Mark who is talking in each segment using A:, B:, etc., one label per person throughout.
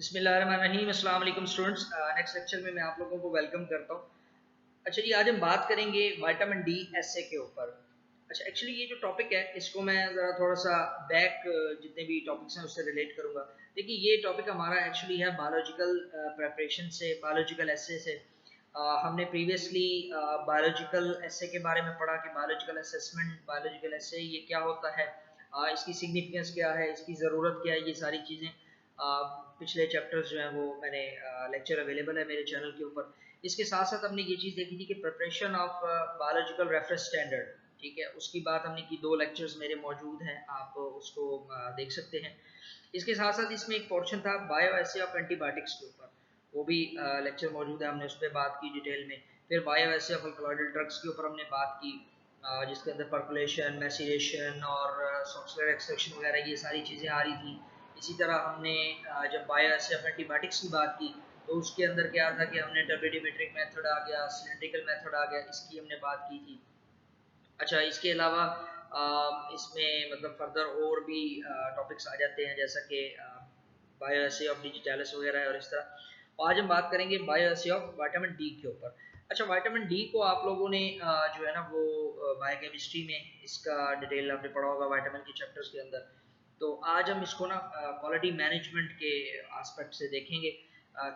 A: बिस्मिल्लाहिर्रहमानिर्रहीम। अस्सलाम वालेकुम स्टूडेंट्स। नेक्स्ट लेक्चर में मैं आप लोगों को वेलकम करता हूँ। अच्छा जी, आज हम बात करेंगे विटामिन डी एसए के ऊपर। अच्छा, एक्चुअली ये जो टॉपिक है इसको मैं ज़रा थोड़ा सा बैक जितने भी टॉपिक्स हैं उससे रिलेट करूँगा। देखिए, ये टॉपिक हमारा एक्चुअली है बायोलॉजिकल प्रेपरेशन से, बायोलॉजिकल एसए से। हमने प्रीवियसली बायोलॉजिकल एसए के बारे में पढ़ा कि बायोलॉजिकल असेसमेंट, बायोलॉजिकल एसए ये क्या होता है, इसकी सिग्निफिकेंस क्या है, इसकी ज़रूरत क्या है, ये सारी चीज़ें पिछले चैप्टर्स जो हैं वो मैंने लेक्चर अवेलेबल है मेरे चैनल के ऊपर। इसके साथ साथ हमने ये चीज़ देखी थी कि preparation of biological reference standard, ठीक है, उसकी बात हमने की। 2 लेक्चर्स मेरे मौजूद हैं, आप उसको देख सकते हैं। इसके साथ साथ इसमें एक पोर्शन था बायो एसे ऑफ एंटीबायोटिक्स के ऊपर, वो भी लेक्चर मौजूद है, हमने उस पर बात की डिटेल में। फिर बायो एसे ऑफ अल्कलॉइडल ड्रग्स के ऊपर हमने बात की, जिसके अंदर पर्कुलेशन, मैसिलेशन और सॉफ्टवेयर एक्सट्रैक्शन वगैरह ये सारी चीज़ें आ रही थी। इसी तरह हमने जब बायो एसे ऑफ एंटीबायोटिक्स की बात की तो उसके अंदर क्या था कि हमने टर्बिडिमेट्रिक मेथड आ गया, सिलेंड्रिकल मेथड आ गया, इसकी हमने बात की थी। अच्छा, इसके अलावा इसमें मतलब फर्दर और भी टॉपिक्स आ जाते हैं, जैसा कि बायो एसे ऑफ डिजिटलिस वगैरह है और इस तरह। और आज हम बात करेंगे bio essay of vitamin D के ऊपर। अच्छा, विटामिन डी को आप लोगों ने जो है ना वो बायोकेमिस्ट्री में इसका डिटेल आपने पढ़ा होगा विटामिन के चैप्टर्स के अंदर। तो आज हम इसको ना क्वालिटी मैनेजमेंट के एस्पेक्ट से देखेंगे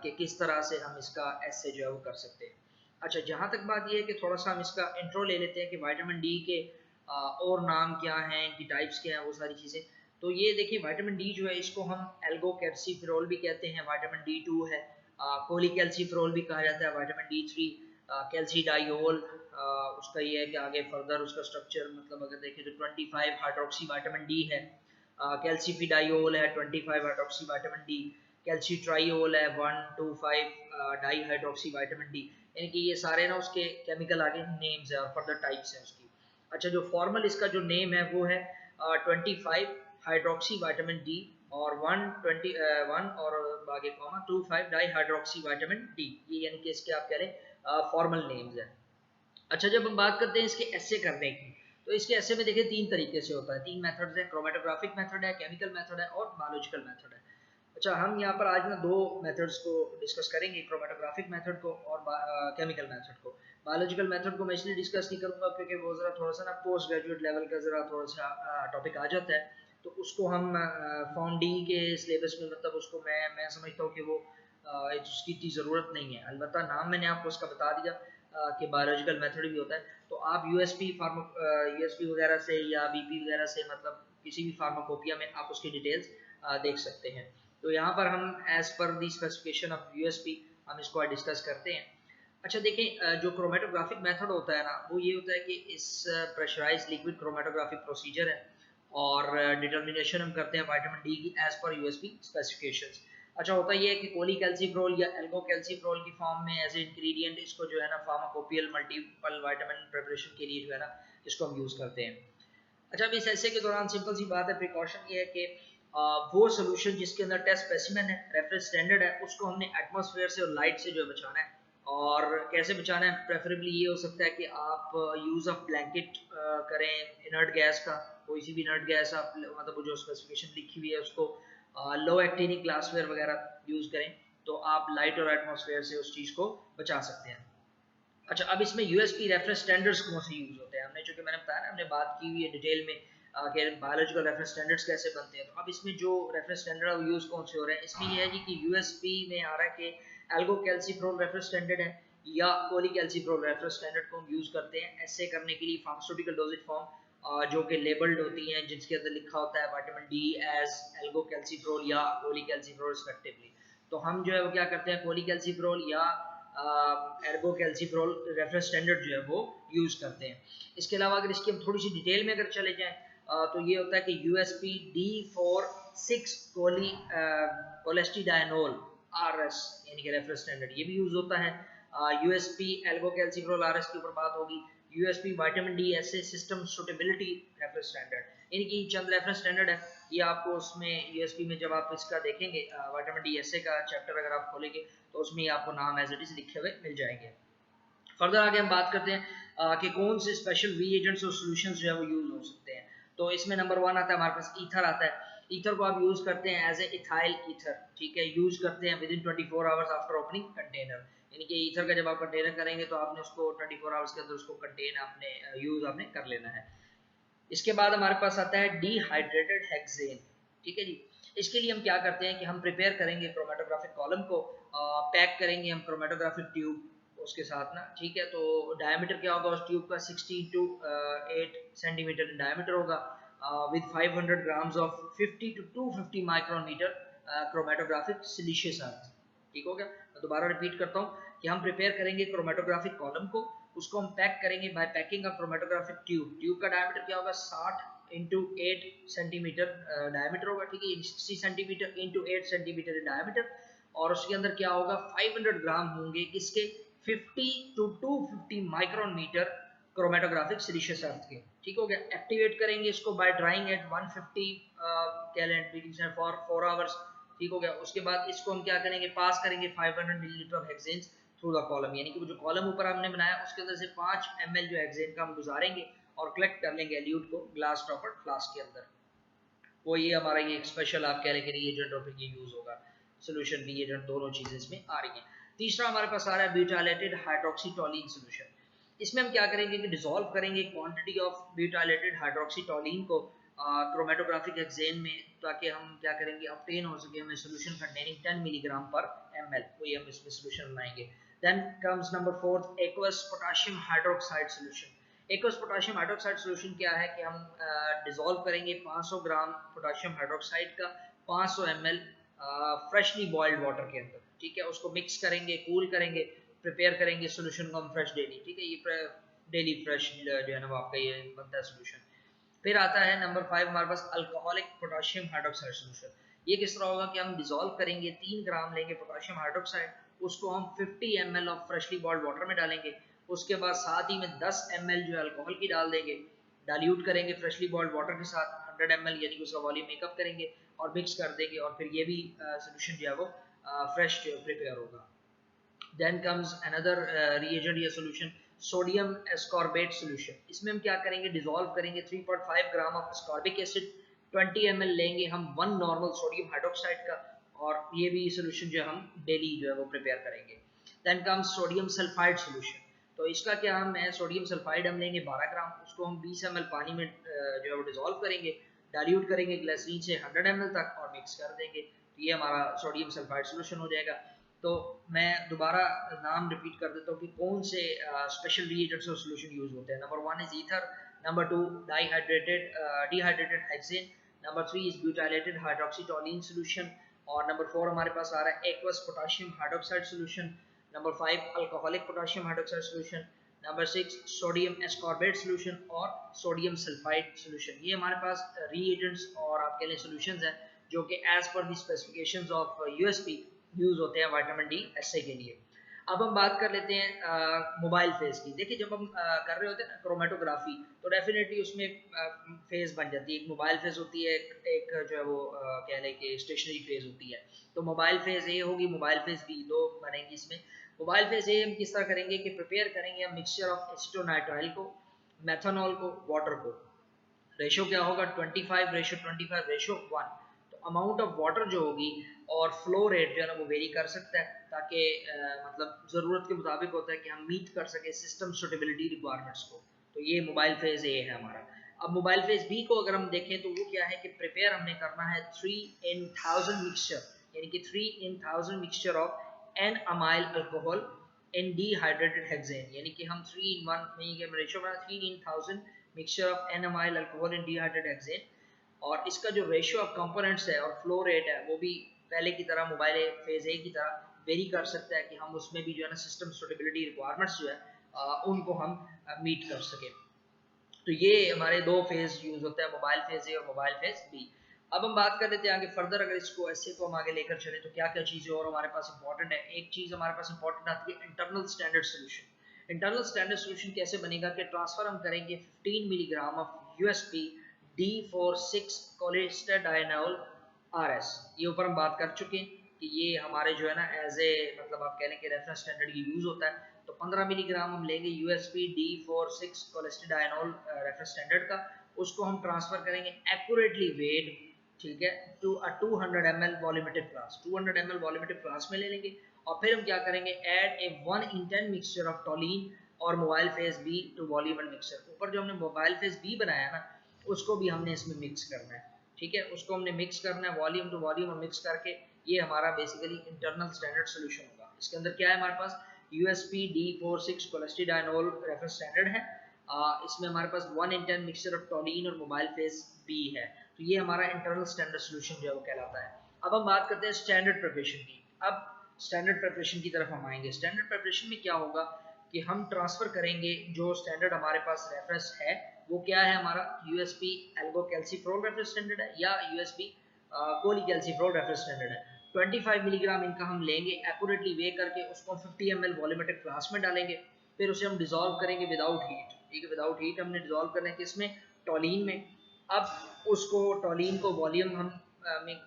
A: कि किस तरह से हम इसका एसे जो है वो कर सकते हैं। अच्छा, जहाँ तक बात ये है कि थोड़ा सा हम इसका इंट्रो ले लेते हैं कि विटामिन डी के और नाम क्या हैं, इनकी टाइप्स क्या हैं, वो सारी चीज़ें। तो ये देखिए, विटामिन डी जो है इसको हम एल्गोकैल्सिफेरॉल भी कहते हैं, विटामिन डी 2 है, कोलिकैल्सिफेरॉल भी कहा जाता है, विटामिन डी 3 कैल्सीडाइओल। उसका ये है कि आगे फर्दर उसका स्ट्रक्चर मतलब अगर देखें तो 25 हाइड्रोक्सी विटामिन डी है, कैल्सीफिडाइओल है 25 हाइड्रोक्सी विटामिन डी, कैल्सीट्राइओल है 125 डाई हाइड्रोक्सी विटामिन डी। यानी कि ये सारे ना उसके केमिकल आगे नेम्स है और फर्दर टाइप्स हैं उसकी। अच्छा, जो फॉर्मल इसका जो नेम है वो है 25 हाइड्रोक्सी विटामिन डी और 1 और आगे comma 25 di hydroxy vitamin D, ये यानी कि इसके आप कह लें फॉर्मल नेम्स है। अच्छा, जब हम बात करते हैं इसके एसे करने की, तो इसके एसे में देखिए 3 तरीके से होता है, 3 मेथड्स हैं, क्रोमेटोग्राफिक मेथड है, केमिकल मेथड है और बायोलॉजिकल मेथड है। अच्छा, हम यहाँ पर आज ना 2 मेथड्स को डिस्कस करेंगे, क्रोमेटोग्राफिक मेथड को और केमिकल मेथड को। बायोलॉजिकल मेथड को मैं इसलिए डिस्कस नहीं करूँगा क्योंकि वो ज़रा थोड़ा सा ना पोस्ट ग्रेजुएट लेवल का ज़रा थोड़ा सा टॉपिक आ जाता है, तो उसको हम फॉर्म डी के सिलेबस में मतलब उसको मैं समझता हूँ कि वो उसकी इतनी ज़रूरत नहीं है। अलबत्ता नाम मैंने आपको उसका बता दिया कि बायोलॉजिकल मेथड भी होता है, तो आप यूएसपी वगैरह से या बीपी वगैरह से मतलब किसी भी फार्माकोपिया में आप उसकी डिटेल्स देख सकते हैं। तो यहाँ पर हम as per the specification of USP हम इसको डिस्कस करते हैं। अच्छा, देखें, जो क्रोमेटोग्राफिक मेथड होता है ना वो ये होता है कि इस प्रेशराइज लिक्विड क्रोमेटोग्राफिक प्रोसीजर है और डिटर्मिनेशन हम करते हैं विटामिन डी की एज पर यूएसपी स्पेसिफिकेशंस। अच्छा, होता ये है कि कोलिकैल्सिफेरॉल या एल्गोकैल्सिफेरॉल की फॉर्म में एज ए इंग्रेडिएंट इसको जो है ना फार्माकोपियल मल्टीपल विटामिन प्रिपरेशन के लिए जो है ना इसको हम यूज़ करते हैं। अच्छा, अब इस ऐसे के दौरान सिंपल सी बात है, प्रिकॉशन ये है कि वो सोल्यूशन जिसके अंदर टेस्ट स्पेसिमेन है, रेफरेंस स्टैंडर्ड है, उसको हमने एटमॉस्फेयर से और लाइट से जो है बचाना है। और कैसे बचाना है, प्रेफरेबली ये हो सकता है कि आप यूज़ ऑफ ब्लैंकेट करें इनर्ट गैस का, कोई सी भी इनर्ट गैस आप मतलब जो स्पेसिफिकेशन लिखी हुई है उसको लो एक्टिनिक ग्लासवेयर वगैरह यूज़ करें, तो आप लाइट और एटमॉस्फेयर से उस चीज़ को बचा सकते हैं। अच्छा, अब इसमें यूएसपी रेफरेंस स्टैंडर्ड्स कौन से यूज़ होते हैं, हमने चूँकि मैंने बताया ना हमने बात की हुई है डिटेल में कि बायोलॉजिकल रेफरेंस स्टैंडर्ड्स कैसे बनते हैं। तो अब इसमें जो रेफरेंस स्टैंडर्ड है वो यूज़ कौन से हो रहे हैं, इसमें ये है जी कि यूएसपी में आ रहा है कि एल्गोकैल्सिफेरॉल रेफरेंस स्टैंडर्ड है या कोलिकैल्सिफेरॉल रेफरेंस स्टैंडर्ड को हम यूज़ करते हैं ऐसे करने के लिए फार्मास्यूटिकल डोजेज फॉर्म जो कि लेबल्ड होती हैं, जिसके अंदर लिखा होता है विटामिन डी एज एल्गोकैल्सिफेरॉल या कोलिकैल्सिफेरॉल रिस्पेक्टिवली। तो हम जो है वो क्या करते हैं, कोलिकैल्सिफेरॉल या एर्गोकैल्सिफेरॉल रेफरेंस स्टैंडर्ड जो है वो यूज़ करते हैं। इसके अलावा अगर इसकी हम थोड़ी सी डिटेल में अगर चले जाएँ तो ये होता है कि यूएसपी D4 6 कोलेस्टिडाइनोल RS यानी कि रेफरेंस स्टैंडर्ड ये भी यूज़ होता है। यूएसपी एल्गोकैल्सिफेरॉल RS के ऊपर बात होगी। USP vitamin D SA system suitability reference standard, यानी कि चंद रेफरेंस स्टैंडर्ड है, ये आपको उसमें यूएसपी में जब आप इसका देखेंगे विटामिन डी एसए का चैप्टर अगर आप खोलेंगे तो उसमें आपको नाम एज इट इज लिखे हुए मिल जाएंगे। फर्दर आगे हम बात करते हैं कि कौन से स्पेशल रीएजेंट्स और सॉल्यूशंस जो है वो यूज हो सकते हैं। तो इसमें नंबर 1 आता है हमारे पास ईथर आता है। ईथर को आप यूज करते हैं एज ए इथाइल ईथर, ठीक है, यूज करते हैं with in 24 hours after opening container. यानी कि ईथर का जब आप कंटेनर करेंगे तो आपने उसको 24 आवर्स के अंदर उसको कंटेन आपने यूज आपने कर लेना है। इसके बाद हमारे पास आता है डिहाइड्रेटेड हेक्सेन, ठीक है जी। इसके लिए हम क्या करते हैं कि हम प्रिपेयर करेंगे क्रोमेटोग्राफिक कॉलम को, पैक करेंगे हम क्रोमेटोग्राफिक ट्यूब उसके साथ ना, ठीक है। तो डायमीटर क्या होगा उस ट्यूब का 60 टू 8 सेंटीमीटर डायमीटर होगा, with 500 grams of 50 to 250 micrometre chromatographic siliceous earth, ठीक हो गया। मैं दोबारा रिपीट करता हूँ कि हम प्रिपेयर करेंगे क्रोमेटोग्राफिक कॉलम को, उसको हम पैक करेंगे बाय पैकिंग अ क्रोमेटोग्राफिक ट्यूब। ट्यूब का डायमीटर क्या होगा 60 इंटू 8 सेंटीमीटर डायमीटर होगा, ठीक है, 60 सेंटीमीटर इंटू 8 सेंटीमीटर डायमीटर। और उसके अंदर क्या होगा 500 ग्राम होंगे किसके 50 to 250 micron metre chromatographic siliceous earth के, ठीक हो गया। एक्टिवेट करेंगे इसको by drying at 150 calendar degree for 4 hours, ठीक हो गया। उसके बाद इसको हम क्या करेंगे पास करेंगे 500 millilitre of hexane through the column, यानी कि वो जो कॉलम ऊपर हमने बनाया उसके अंदर से 5 ml जो हेक्सेन का हम गुजारेंगे और कलेक्ट कर लेंगे एल्यूट को ग्लास टॉपर फ्लास्क के अंदर। वो ये हमारा ये स्पेशल आप कह रहे हैं कि रिएजेंट और फिर ये यूज होगा, सोल्यूशन रिएजेंट दोनों चीजें इसमें आ रही हैं। तीसरा हमारे पास आ रहा है ब्यूटाइलेटेड हाइड्रोक्सीटोलिन सोल्यूशन। इसमें हम क्या करेंगे कि डिसॉल्व करेंगे क्वांटिटी ऑफ ब्यूटाइलेटेड हाइड्रोक्सीटोलिन को क्रोमेटोग्राफिक हेक्सेन में, ताकि हम क्या करेंगे ऑब्टेन हो सके हमें सोल्यूशन कंटेनिंग 10 मिलीग्राम पर ml, वही हम इसमें सोल्यूशन बनाएंगे। Then comes number 4 aqueous potassium hydroxide solution। aqueous potassium hydroxide solution क्या है कि हम डिसॉल्व करेंगे 500 ग्राम पोटाशियम हाइड्रोक्साइड का 500 ml फ्रेशली बॉइल्ड वाटर के अंदर, ठीक है। उसको मिक्स करेंगे, कूल करेंगे, प्रिपेयर करेंगे सोल्यूशन को हम फ्रेश डेली, ठीक है, ये डेली फ्रेश जो है ना वो आपका ये बनता है सोल्यूशन। फिर आता है नंबर 5 हमारे पास अल्कोहलिक पोटाशियम हाइड्रोक्साइड सोल्यूशन। ये किस तरह होगा कि हम डिसॉल्व करेंगे 3 ग्राम लेंगे पोटाशियम हाइड्रोक्साइड, उसको हम 50 ml of freshly boiled water में डालेंगे, उसके बाद साथ ही में 10 ml जो है अल्कोहल की डाल देंगे, डाइल्यूट करेंगे फ्रेशली बॉइल्ड वाटर के साथ 100 ml, यानी कि उसका वॉल्यूम मेकअप करेंगे और मिक्स कर देंगे और फिर ये भी सोल्यूशन जो है वो फ्रेश प्रिपेयर होगा। देन कम्स अनदर रिएजेंट या सोल्यूशन सोडियम एस्कॉर्बेट सोल्यूशन। इसमें हम क्या करेंगे डिसॉल्व करेंगे 3.5 gram of ascorbic acid, 20 ml लेंगे हम 1 नॉर्मल सोडियम हाइड्रोक्साइड का, और ये भी सोल्यूशन जो हम डेली जो है वो प्रिपेयर करेंगे। Then comes sodium sulphide solution. तो इसका क्या हम है सोडियम सल्फाइड हम लेंगे 12 ग्राम, उसको हम 20 ml पानी में जो है वो डिसॉल्व करेंगे, डाइल्यूट करेंगे ग्लिसरीन से 100 ml तक और मिक्स कर देंगे, तो ये हमारा सोडियम सल्फाइड सोल्यूशन हो जाएगा। तो मैं दोबारा नाम रिपीट कर देता हूँ कि कौन से स्पेशल रिएजेंट्स और सोल्यूशन यूज होते हैं। Number 1 is ether, number 2 dehydrated hexane, number 3 is butylated hydroxytoluene solution, और नंबर 4 हमारे पास आ रहा है aqueous potassium hydroxide solution, number 5 alcoholic potassium hydroxide solution, number 6 sodium ascorbate solution और सोडियम सल्फाइड सोल्यूशन। ये हमारे पास रिएजेंट्स और आपके लिए सोल्यूशंस हैं जो कि as per the specifications of USP use होते हैं विटामिन डी एसए के लिए। अब हम बात कर लेते हैं मोबाइल फेज की। देखिए जब हम कर रहे होते हैं ना क्रोमेटोग्राफी, तो डेफिनेटली उसमें फेज बन जाती है, एक मोबाइल फेज होती है, एक जो है वो कह लें कि स्टेशनरी फेज होती है। तो मोबाइल फेज ए होगी, मोबाइल फेज बी, दो बनेंगी इसमें। मोबाइल फेज ए हम किस तरह करेंगे कि प्रिपेयर करेंगे हम मिक्सचर ऑफ एसिटोनाइट्राइल को, मेथनॉल को, वाटर को। रेशो क्या होगा 25:25:1। तो अमाउंट ऑफ वाटर जो होगी और फ्लो रेट जो है ना वो वेरी कर सकता है, ताकि मतलब ज़रूरत के मुताबिक होता है कि हम मीट कर सके सिस्टम सुटेबिलिटी रिक्वायरमेंट्स को। तो ये मोबाइल फेज ए है हमारा। अब मोबाइल फेज बी को अगर हम देखें तो वो क्या है कि प्रिपेयर हमने करना है 3 in 1000 मिक्सचर, यानी कि 3 in 1000 mixture of n amyl alcohol in dehydrated hexane, यानी कि हम 3 in 1 में ये रेशो बना 3 in 1000 mixture of n amyl alcohol in dehydrated hexane. और इसका जो रेशियो ऑफ कंपोनेंट्स है और फ्लो रेट है वो भी पहले की तरह मोबाइल फेज ए की तरह वेरी कर सकता है कि हम उसमें भी जो है ना सिस्टम सुटेबिलिटी रिक्वायरमेंट्स जो है उनको हम मीट कर सके। तो ये हमारे दो फेज यूज होता है, मोबाइल फेज ए और मोबाइल फेज बी। अब हम बात कर लेते हैं आगे फर्दर, अगर इसको ऐसे को हम आगे लेकर चले तो क्या क्या चीजें और हमारे पास इंपॉर्टेंट है। एक चीज हमारे पास इंपॉर्टेंट आती है internal standard solution. Internal standard solution कैसे बनेगा कि ट्रांसफर हम करेंगे 15 milligram of USP D46 कोलेस्टेडाइनोल RS। ये ऊपर हम बात कर चुके हैं कि ये हमारे जो है ना एज ए मतलब आप कह लें कि रेफरेंस स्टैंडर्ड की यूज होता है। तो 15 मिलीग्राम हम लेंगे यूएसपी D46 कोलेस्टेडाइनोल रेफरेंस स्टैंडर्ड का, उसको हम ट्रांसफर करेंगे एक्यूरेटली वेट ठीक है, to 200 ml volumetric flask, 200 ml volumetric flask में ले लेंगे। और फिर हम क्या करेंगे, add a 1 in 10 mixture of toluene और mobile phase B to volume and mixer. ऊपर जो हमने मोबाइल फेज बी बनाया ना, उसको भी हमने इसमें मिक्स करना है। ठीक है, उसको हमने मिक्स करना है वॉल्यूम टू वॉल्यूम और मिक्स करके, ये हमारा बेसिकली इंटरनल स्टैंडर्ड सोल्यूशन होगा। इसके अंदर क्या है हमारे पास, USP D46 कोलेस्टिडाइनोल रेफरेंस स्टैंडर्ड है। इसमें हमारे पास 1 in 10 मिक्सचर ऑफ टोलिन और मोबाइल फेज बी है। तो ये हमारा इंटरनल स्टैंडर्ड सोल्यूशन जो है वो कहलाता है। अब हम बात करते हैं स्टैंडर्ड प्रिपरेशन की। अब स्टैंडर्ड प्रिपरेशन की तरफ हम आएंगे। स्टैंडर्ड प्रिपरेशन में क्या होगा कि हम ट्रांसफर करेंगे जो स्टैंडर्ड हमारे पास रेफरेंस है, वो क्या है हमारा, USP एल्गोकैल्सिफ्रोल रेफरेंस स्टैंडर्ड है या USP कोलीकैल्सिफ्रोल रेफरेंस स्टैंडर्ड है। 25 मिलीग्राम इनका हम लेंगे, एक्यूरेटली वे करके उसको 50 ml वॉल्यूमेट्रिक फ्लास्क में डालेंगे। फिर उसे हम डिसॉल्व करेंगे विदाउट हीट। ठीक है, विदाउट हीट हमने डिसॉल्व करना है किसमें, टोलिन में। अब उसको टोलिन को वॉल्यूम हम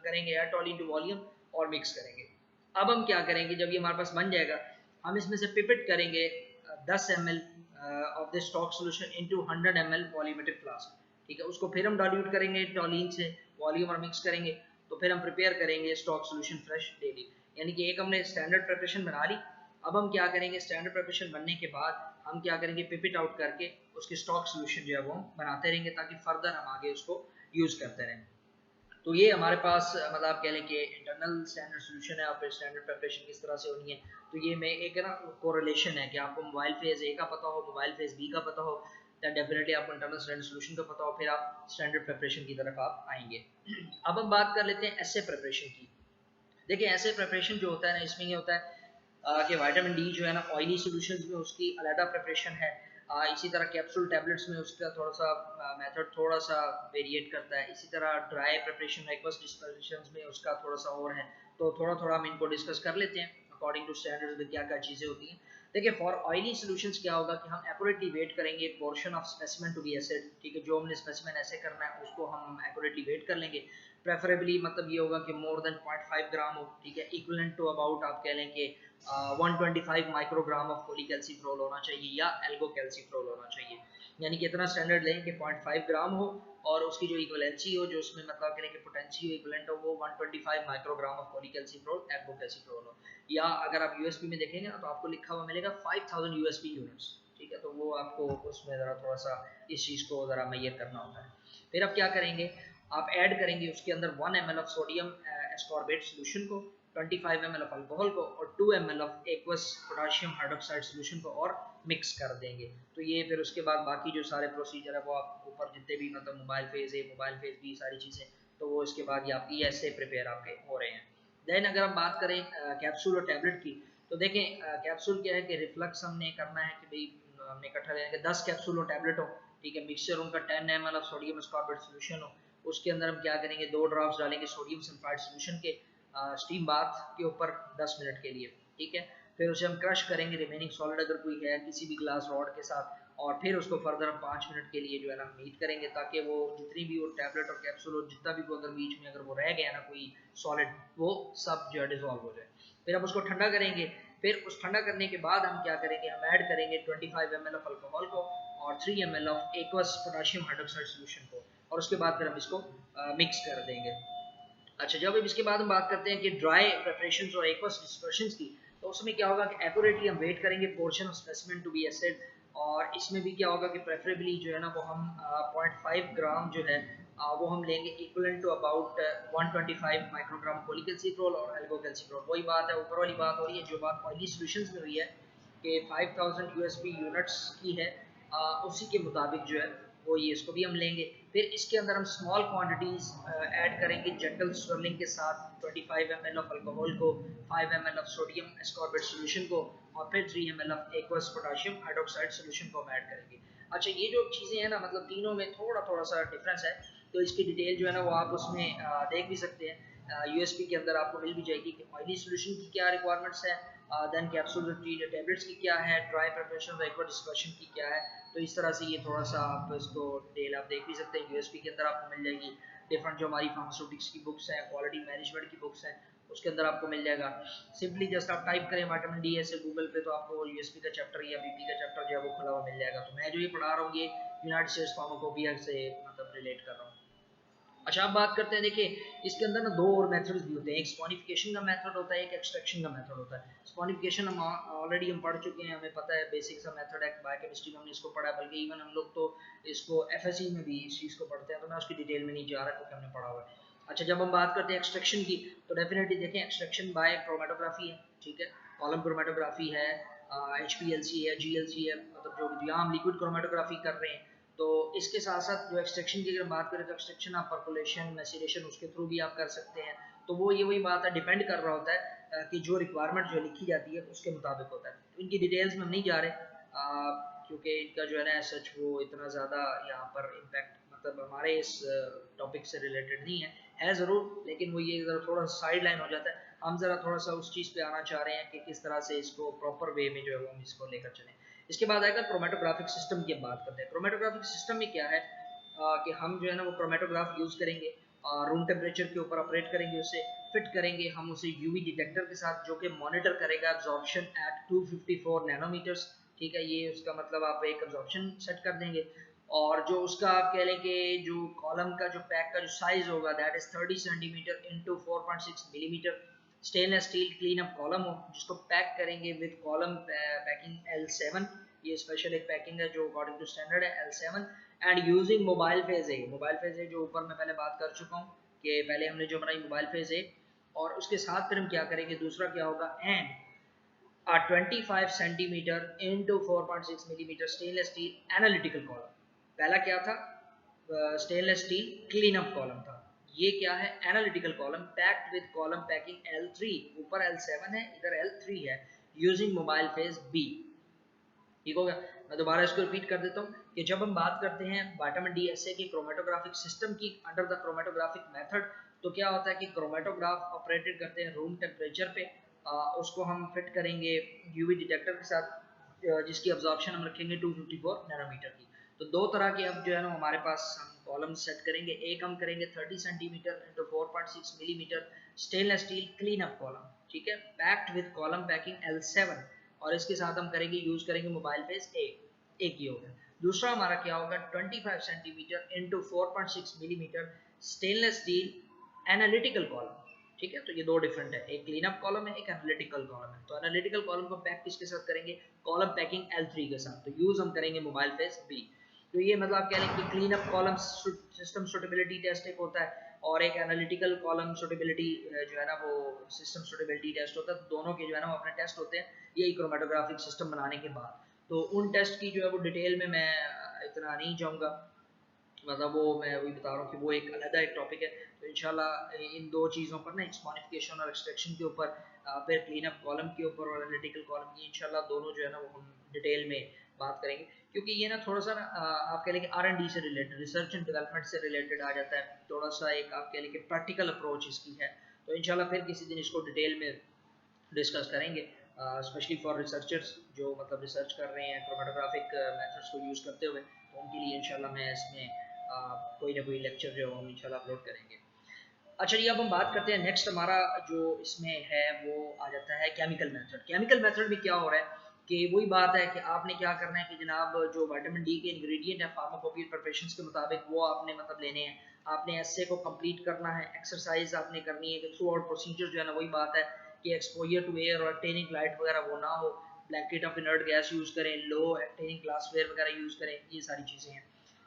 A: करेंगे या टोलिन टू वॉल्यूम और मिक्स करेंगे। अब हम क्या करेंगे, जब ये हमारे पास बन जाएगा, हम इसमें से पिपेट करेंगे 10 ml of the stock solution into 100 ml volumetric flask. ठीक है, उसको फिर हम डाइल्यूट करेंगे टोलिन से, वॉल्यूम और मिक्स करेंगे। तो फिर हम प्रिपेयर करेंगे स्टॉक सोल्यूशन फ्रेश डेली। यानी कि एक हमने स्टैंडर्ड प्रिपरेशन बना ली। अब हम क्या करेंगे, स्टैंडर्ड प्रिपरेशन बनने के बाद हम क्या करेंगे, पिपिट आउट करके उसके स्टॉक सोल्यूशन जो है वो बनाते रहेंगे, ताकि फर्दर हम आगे उसको यूज करते रहें। तो ये हमारे पास मतलब आप कह लें कि इंटरनल स्टैंडर्ड सोल्यूशन है। और फिर स्टैंडर्ड प्रिपरेशन किस तरह से होनी है, तो ये में एक है ना कोरिलेशन है कि आपको मोबाइल फेज ए का पता हो, मोबाइल फेज बी का पता हो, दैन डेफिनेटली आपको इंटरनल स्टैंडर्ड सोल्यूशन का पता हो, फिर आप स्टैंडर्ड प्रिपरेशन की तरफ आप आएंगे। अब हम बात कर लेते हैं एसे प्रिपरेशन की। देखिए एसे प्रिपरेशन जो होता है ना, इसमें ये होता है कि विटामिन डी जो है ना, ऑयली सॉल्यूशंस में उसकी अलग प्रिपरेशन है। इसी तरह कैप्सूल टैबलेट्स में उसका थोड़ा सा मेथड थोड़ा सा वेरिएट करता है। इसी तरह ड्राई प्रिपरेशन एक्वस डिस्पर्शंस में उसका थोड़ा सा और है। तो थोड़ा थोड़ा हम इनको डिस्कस कर लेते हैं अकॉर्डिंग टू स्टैंडर्ड्स में क्या क्या चीज़ें होती हैं। देखिए फॉर ऑयली सॉल्यूशंस क्या होगा कि हम एक्यूरेटली वेट करेंगे portion of specimen to be assayed. ठीक है, जो हमने स्पेसिमेन ऐसे करना है उसको हम एक्यूरेटली वेट कर लेंगे। प्रेफरेबली मतलब ये होगा कि मोर देन 0.5 ग्राम हो। ठीक है, इक्विवेलेंट टू अबाउट आप कह लें कि 125 माइक्रोग्राम ऑफ कोलीकैल्सिफ्रोल होना चाहिए या एल्गोकैल्सिफ्रोल होना चाहिए। यानी कि इतना स्टैंडर्ड लें कि 0.5 ग्राम हो और उसकी जो इक्विवेलेंसी हो, जो उसमें मतलब करें कि पोटेंसी हो, इक्विवेलेंट हो, वो 125 माइक्रोग्राम ऑफ कोलीकैल्सिफ्रोल एल्गोकैल्सिफ्रोल हो। या अगर आप यूएसपी में देखेंगे ना, तो आपको लिखा हुआ मिलेगा 5000 यूएसपी यूनिट्स। ठीक है, तो वो आपको उसमें ज़रा थोड़ा सा इस चीज़ को ज़रा मैयर करना होता है। फिर आप क्या करेंगे, आप ऐड करेंगे उसके अंदर 1 ml of sodium ascorbate solution को, 25 ml ऑफ अल्कोहल को और 2 ml of aqueous potassium hydroxide solution को और मिक्स कर देंगे। तो ये फिर उसके बाद बाकी जो सारे प्रोसीजर है वो आप ऊपर जितने भी मतलब mobile phase A, mobile phase B, सारी चीज़ें, तो वो इसके बाद ये आपकी ऐसे प्रिपेयर आपके हो रहे हैं। देन अगर हम बात करें कैप्सूल और टैबलेट की, तो देखें कैप्सूल क्या है कि रिफ्लक्स हमने करना है कि भाई हमने इकट्ठा लेना है 10 कैप्सूल और टैबलेट हो। ठीक है, मिक्सचर उनका 10 ml of sodium ascorbate solution हो। उसके अंदर हम क्या करेंगे, 2 ड्रॉप्स डालेंगे सोडियम सल्फाइड सोल्यूशन के स्टीम बाथ के ऊपर 10 मिनट के लिए। ठीक है, फिर उसे हम क्रश करेंगे रिमेनिंग सॉलिड अगर कोई है किसी भी ग्लास रॉड के साथ, और फिर उसको फर्दर हम 5 मिनट के लिए जो है ना हीट करेंगे, ताकि वो जितनी भी वो टैबलेट और कैप्सूल और जितना भी अगर बीच में अगर वो रह गया ना कोई सॉलिड, वो सब जो है डिजोल्व हो जाए। फिर हम उसको ठंडा करेंगे। फिर उस ठंडा करने के बाद हम क्या करेंगे, हम ऐड करेंगे 25 ml ऑफ अल्कोहल को और 3 ml of aqueous potassium hydroxide solution को, और उसके बाद फिर हम इसको मिक्स कर देंगे। अच्छा, जब इसके बाद हम बात करते हैं कि ड्राई प्रिपरेशंस और एक्वस डिस्पर्शंस की, तो उसमें क्या होगा कि एक्यूरेटली हम वेट करेंगे portion of specimen to be assayed. और इसमें भी क्या होगा कि प्रेफरेबली जो है ना वो हम 0.5 ग्राम जो है वो हम लेंगे इक्वलेंट टू अबाउट 125 माइक्रोग्राम कोलीकैल्सिफ्रोल और एल्गोकैल्सिफ्रोल। वही बात है, ऊपर वाली बात हो रही है जो बात ऑयली सॉल्यूशंस में हुई है कि 5000 यूएसपी यूनिट्स की है, उसी के मुताबिक जो है वो ये इसको भी हम लेंगे। फिर इसके अंदर हम स्मॉल क्वांटिटीज ऐड करेंगे जेंटल स्वर्लिंग के साथ 25 ml ऑफ अल्कोहल को, 5 ml of sodium ascorbate solution को और फिर 3 ml of aqueous potassium hydroxide solution को हम ऐड करेंगे। अच्छा, ये जो चीज़ें हैं ना, मतलब तीनों में थोड़ा थोड़ा सा डिफरेंस है, तो इसकी डिटेल जो है ना वो आप उसमें देख भी सकते हैं। यूएसपी के अंदर आपको मिल भी जाएगी कि ऑयली सोल्यूशन की क्या रिक्वायरमेंट्स है, देन कैप्सूल टैबलेट्स की क्या है, ड्राई प्रिपरेशन और एक्वा डिस्पर्शन की क्या है। तो इस तरह से ये थोड़ा सा आप इसको डिटेल आप देख भी सकते हैं। यूएसपी के अंदर आपको मिल जाएगी डिफरेंट जो हमारी फार्मास्यूटिक्स की बुक्स हैं, क्वालिटी मैनेजमेंट की बुक्स हैं, उसके अंदर आपको मिल जाएगा। सिंपली जस्ट आप टाइप करें विटामिन डी ऐसे गूगल पे, तो आपको यूएसपी का चैप्टर या बीपी का चैप्टर जो है वो खुला हुआ मिल जाएगा। तो मैं जो ये पढ़ा रहा हूँ ये यूनाइटेड स्टेट्स फार्माकोपिया से मतलब रिलेट कर रहा हूँ। अच्छा, अब बात करते हैं, देखिए इसके अंदर ना दो और मेथड्स भी होते हैं, एक स्पॉनिफिकेशन का मेथड होता है, एक एक्सट्रैक्शन का मेथड होता है। स्पॉनिफिकेशन हम ऑलरेडी हम पढ़ चुके हैं, हमें पता है, बेसिक सा मेथड है, बायोकेमिस्ट्री में हमने इसको पढ़ा है, बल्कि इवन हम लोग तो इसको एफएससी में भी इस चीज़ को पढ़ते हैं, तो मैं उसकी डिटेल में नहीं जा रहा क्योंकि हमने पढ़ा हुआ है। अच्छा, जब हम बात करते हैं एक्सट्रैक्शन की, तो डेफिनेटली देखें एक्सट्रैक्शन बाय क्रोमेटोग्राफी है, ठीक है, कॉलम क्रोमेटोग्राफी है, HPLC है, GLC है, मतलब जो भी हम लिक्विड क्रोमेटोग्राफी कर रहे हैं। तो इसके साथ साथ जो एक्सट्रैक्शन की अगर बात करें, तो एक्सट्रैक्शन आप परकोलेशन, मैसिलेशन उसके थ्रू भी आप कर सकते हैं। तो वो ये वही बात है, डिपेंड कर रहा होता है कि जो रिक्वायरमेंट जो लिखी जाती है उसके मुताबिक होता है। तो इनकी डिटेल्स में हम नहीं जा रहे, क्योंकि इनका जो है ना सच वो इतना ज़्यादा यहाँ पर इम्पैक्ट मतलब हमारे इस टॉपिक से रिलेटेड नहीं है ज़रूर, लेकिन वो ये ज़रा थोड़ा साइड लाइन हो जाता है। हम ज़रा थोड़ा सा उस चीज़ पे आना चाह रहे हैं कि किस तरह से इसको प्रॉपर वे में जो है वो हम इसको लेकर चलें। इसके बाद आएगा क्रोमेटोग्राफिक सिस्टम की बात करते हैं। क्रोमेटोग्राफिक सिस्टम में क्या है कि हम जो है ना वो क्रोमेटोग्राफ यूज़ करेंगे, रूम टेम्परेचर के ऊपर ऑपरेट करेंगे, उसे फिट करेंगे हम उसे यूवी डिटेक्टर के साथ, जो कि मॉनिटर करेगा एब्जॉर्प्शन एट 254 नैनोमीटर्स। ठीक है, ये उसका मतलब आप एक एब्जॉर्प्शन सेट कर देंगे, और जो उसका आप कह लें कि जो कॉलम का जो पैक का जो साइज होगा that is 30 centimetre into 4.6 millimetre. Stainless steel clean up column हो, जिसको पैक करेंगे विद कॉलम पैकिंग L7। ये स्पेशल एक पैकिंग है जो अकॉर्डिंग टू स्टैंडर्ड है, L7। And using mobile phase A, mobile phase ए जो ऊपर मैं पहले बात कर चुका हूँ कि पहले हमने जो बनाई मोबाइल फेज ए, और उसके साथ फिर हम क्या करेंगे, दूसरा क्या होगा, and 25 centimetre into 4.6 millimetre stainless steel analytical column. पहला क्या था, stainless steel clean up column था, ये क्या है, analytical column packed with column packing L3, ऊपर L7 है, इधर L3 है, यूजिंग मोबाइल फेज बी। ठीक हो गया। मैं दोबारा इसको रिपीट कर देता हूँ कि जब हम बात करते हैं विटामिन डी एसए की क्रोमेटोग्राफिक सिस्टम की अंडर द क्रोमेटोग्राफिक मेथड, तो क्या होता है कि क्रोमेटोग्राफ ऑपरेटेड करते हैं रूम टेम्परेचर पे, उसको हम फिट करेंगे यूवी डिटेक्टर के साथ, जिसकी अब्जॉर्प्शन हम रखेंगे 254 नैनोमीटर की। तो दो तरह के अब जो है ना हमारे पास हम कॉलम सेट करेंगे, एक हम करेंगे 30 centimetre into 4.6 millimetre stainless steel clean up column, ठीक है, packed with column packing L7, और इसके साथ हम करेंगे यूज करेंगे मोबाइल फेज ए, एक ही हो गया। दूसरा हमारा क्या होगा, 25 centimetre into 4.6 millimetre stainless steel analytical column. ठीक है, तो ये दो डिफरेंट है, एक क्लीन अप कॉलम है, एक एनालिटिकल कॉलम है। तो एनालिटिकल कॉलम को पैक किसके साथ करेंगे, कॉलम पैकिंग L3 के साथ, तो यूज हम करेंगे मोबाइल फेज बी। तो ये मतलब आप कह लें कि clean up column system suitability test एक होता है, और एक एनालिटिकल कॉलम सुटेबिलिटी जो है ना वो सिस्टम सुटेबिलिटी टेस्ट होता है। दोनों के जो है ना वो अपने टेस्ट होते हैं यही क्रोमेटोग्राफिक सिस्टम बनाने के बाद। तो उन टेस्ट की जो है वो डिटेल में मैं इतना नहीं जाऊँगा, मतलब वो मैं वही बता रहा हूँ कि वो एक अलग एक टॉपिक है। तो इंशाल्लाह इन दो चीज़ों पर ना, स्पॉनिफिकेशन और एक्सट्रैक्शन के ऊपर, फिर क्लीन अप कॉलम के ऊपर और एनालिटिकल कॉलम की, इंशाल्लाह दोनों जो है ना वो हम डिटेल में बात करेंगे, क्योंकि ये ना थोड़ा सा ना आप कह लें कि R&D से रिलेटेड, रिसर्च एंड डेवलपमेंट से रिलेटेड आ जाता है, थोड़ा सा एक आप कह लें कि प्रैक्टिकल अप्रोच इसकी है। तो इंशाल्लाह फिर किसी दिन इसको डिटेल में डिस्कस करेंगे, स्पेशली फॉर रिसर्चर्स जो मतलब रिसर्च कर रहे हैं क्रोमेटोग्राफिक मेथड्स को यूज़ करते हुए, तो उनके लिए इंशाल्लाह मैं इसमें कोई ना कोई लेक्चर जो हम इंशाल्लाह अपलोड करेंगे। अच्छा जी, अब हम बात करते हैं नेक्स्ट, हमारा जो इसमें है वो आ जाता है केमिकल मेथड। केमिकल मेथड में क्या हो रहा है कि वही बात है कि आपने क्या करना है कि जनाब जो विटामिन डी के इंग्रेडिएंट है फार्माकोपियर प्रिपरेशंस के मुताबिक वो आपने मतलब लेने हैं, आपने एस्से को कंप्लीट करना है, एक्सरसाइज आपने करनी है कि थ्रू आउट प्रोसीजर जो है ना वही बात है कि एक्सपोजर टू एयर और एक्टेनिक लाइट वगैरह वो ना हो, blanket of inert gas use करें, लो एक्टेनिक ग्लासवेयर वगैरह यूज़ करें, ये सारी चीज़ें हैं।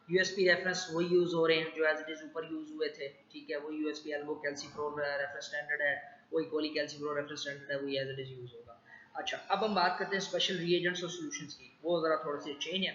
A: यूएसपी रेफरेंस वही यूज़ हो रहे हैं जो एज इट इज़ ऊपर यूज़ हुए थे, ठीक है, वही यूएसपी एल्बो कैल्सीप्रो रेफरेंस स्टैंडर्ड है, वही कोली कैल्सीप्रो रेफरेंस स्टैंडर्ड है, वही एज इट इज़ यूज़ होगा। अच्छा, अब हम बात करते हैं स्पेशल रिएजेंट्स और सॉल्यूशंस की, वो ज़रा थोड़ा सी चेंज है।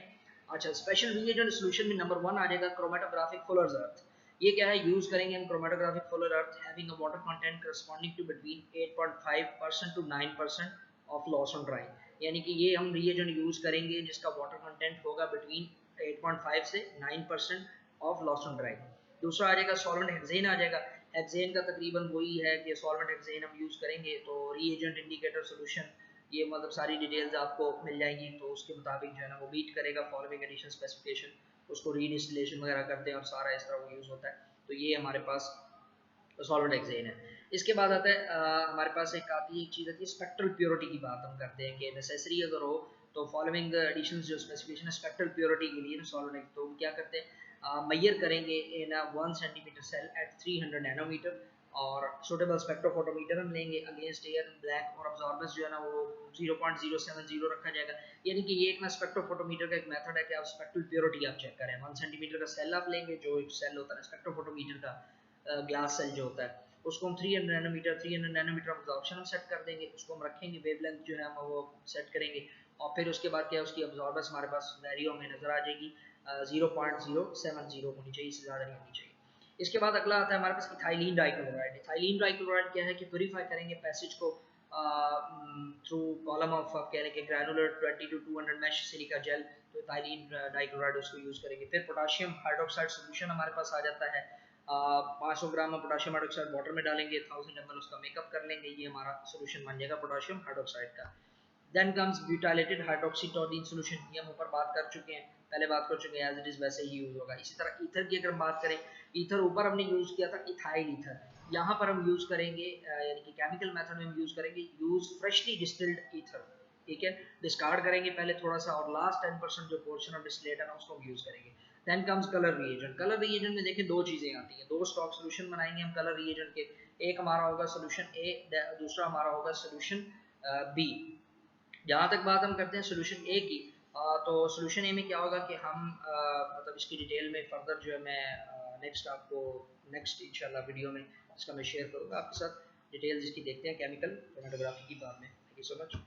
A: अच्छा, स्पेशल रिएजेंट सॉल्यूशन में नंबर 1 आ जाएगा क्रोमेटोग्राफिक फुलर्स अर्थ। ये क्या है, यूज़ करेंगे हम chromatographic fuller earth having a water content corresponding to between 8.5% to 9% of loss on dry, यानी कि ये हम रिएजेंट यूज़ करेंगे जिसका वाटर कंटेंट होगा बिटवीन 8.5 से 9% ऑफ लॉस ऑन ड्राई। दूसरा आ जाएगा सॉल्वेंट हेक्सेन आ जाएगा। हेक्सेन का तकरीबन वही है कि सॉल्वेंट हेक्सेन हम यूज़ करेंगे, तो रीएजेंट इंडिकेटर सोल्यूशन, ये मतलब सारी डिटेल्स आपको मिल जाएंगी, तो उसके मुताबिक जो है ना वो मीट करेगा फॉलोइंग एडिशन स्पेसिफिकेशन, उसको रीडिस्टिलेशन वगैरह करते हैं और सारा इस तरह वो यूज़ होता है। तो ये हमारे पास सॉल्वेंट हेक्सेन है। इसके बाद आता है हमारे पास एक आती है एक चीज़ आती है स्पेक्ट्रल प्योरिटी की बात हम करते हैं कि नेसेसरी अगर हो तो फॉलोइंग एडिशंस जो स्पेसिफिकेशन है स्पेक्ट्रल प्योरिटी के लिए सॉल्वेंट, तो हम क्या करते हैं मैयर करेंगे इन 1 सेंटीमीटर सेल एट 300 नैनोमीटर, और सूटेबल स्पेक्ट्रोफोटोमीटर हम लेंगे अगेंस्ट एयर ब्लैक, और अब्जॉर्बेंस जो है ना वो 0.070 रखा जाएगा। यानी कि ये एक ना स्पेक्ट्रोफोटोमीटर का एक मेथड है कि आप स्पेक्ट्रल प्योरिटी आप चेक करें। 1 सेंटीमीटर का सेल आप लेंगे, जो एक सेल होता है स्पेक्ट्रोफोटोमीटर का ग्लास सेल जो होता है, उसको हम 300 नैनोमीटर ऑब्जॉर्प्शन हम सेट कर देंगे, उसको हम रखेंगे, वेवलेंथ जो है हम वो सेट करेंगे, और फिर उसके बाद क्या उसकी अब्जॉर्बेंस हमारे पास वैल्यू हमें नजर आ जाएगी 0.070 होनी चाहिए, इससे ज़्यादा नहीं होनी चाहिए। इसके बाद अगला आता है हमारे पास इथाइलिन डाइक्लोराइड। इथाइलिन डाइक्लोराइड क्या है कि प्योरीफाई करेंगे पैसेज को थ्रू कॉलम ऑफ आप कह रहे हैं कि granular 20 to 200 mesh silica gel, तो इथाइलिन डाइक्लोराइड उसको यूज़ करेंगे। फिर पोटाशियम हाइड्रोक्साइड सोल्यूशन हमारे पास आ जाता है, 500 ग्राम में पोटाशियम हाइड्रोक्साइड वाटर में डालेंगे, 1000 ml उसका मेकअप कर लेंगे, ये हमारा सोल्यूशन बन जाएगा पोटाशियम हाइड्रोक्साइड का। Then comes butylated hydroxytoluene solution, ये हम ऊपर बात कर चुके हैं, पहले बात कर चुके हैं, एज इट इज वैसे ही यूज होगा। इसी तरह ईथर की अगर हम बात करें, ईथर ऊपर हमने यूज किया था इथाइल ईथर, यहाँ पर हम यूज करेंगे यानी कि केमिकल मेथड में हम यूज करेंगे यूज फ्रेशली डिस्टिल्ड ईथर, ठीक है, डिस्कार्ड करेंगे पहले थोड़ा सा, और लास्ट 10% जो पोर्शन ऑफ डिस्टिलेट है ना उसको हम यूज करेंगे। Then comes colour reagent. Colour reagent में देखें दो चीजें आती हैं, दो स्टॉक सोल्यूशन बनाएंगे हम कलर रिएजेंट के, एक हमारा होगा सोल्यूशन ए, दूसरा हमारा होगा सोल्यूशन बी। जहाँ तक बात हम करते हैं सोल्यूशन ए की, तो सोल्यूशन ए में क्या होगा कि हम मतलब इसकी डिटेल में फर्दर जो है मैं नेक्स्ट आपको नेक्स्ट इंशाल्लाह वीडियो में इसका मैं शेयर करूँगा आपके साथ डिटेल्स इसकी, देखते हैं केमिकल क्रोमेटोग्राफी की बाद में। Thank you so much.